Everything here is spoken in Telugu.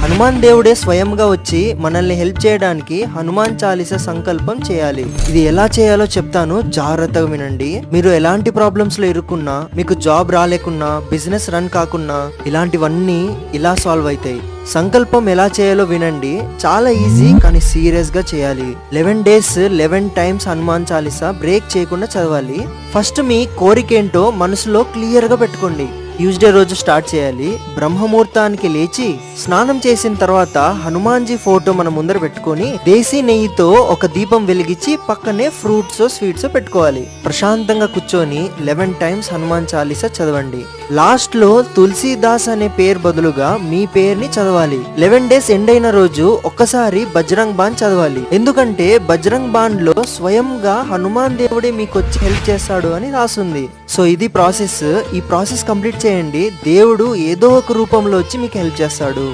హనుమాన్ దేవుడే స్వయంగా వచ్చి మనల్ని హెల్ప్ చేయడానికి హనుమాన్ చాలీసా సంకల్పం చేయాలి. ఇది ఎలా చేయాలో చెప్తాను, జాగ్రత్తగా వినండి. మీరు ఎలాంటి ప్రాబ్లమ్స్ లో ఇరుక్కున్నా, మీకు జాబ్ రాలేకున్నా, బిజినెస్ రన్ కాకున్నా, ఇలాంటివన్నీ ఇలా సాల్వ్ అవుతాయి. సంకల్పం ఎలా చేయాలో వినండి. చాలా ఈజీ కానీ సీరియస్ గా చేయాలి. 11 days 11 times Hanuman Chalisa break చేయకుండా చదవాలి. ఫస్ట్ మీ కోరికేంటో మనసులో క్లియర్ గా పెట్టుకోండి. ట్యూస్డే రోజు స్టార్ట్ చేయాలి. బ్రహ్మముహూర్తానికి లేచి స్నానం చేసిన తర్వాత హనుమాన్జీ ఫోటో మన ముందర పెట్టుకొని దేశీ నెయ్యితో ఒక దీపం వెలిగించి పక్కనే ఫ్రూట్స్ స్వీట్స్ పెట్టుకోవాలి. ప్రశాంతంగా కూర్చొని 11 times హనుమాన్ చాలీసా చదవండి. లాస్ట్ లో తులసీదాస్ అనే పేరు బదులుగా మీ పేరుని చదవాలి. 11 days ఎండ్ అయిన రోజు ఒక్కసారి బజరంగ్ బాన్ చదవాలి. ఎందుకంటే బజరంగ్ బాన్ లో స్వయంగా హనుమాన్ దేవుడే మీకు వచ్చి హెల్ప్ చేస్తాడు అని రాసుంది. సో ఇది ప్రాసెస్. ఈ ప్రాసెస్ కంప్లీట్ చేయండి. దేవుడు ఏదో ఒక రూపంలో వచ్చి మీకు హెల్ప్ చేస్తాడు.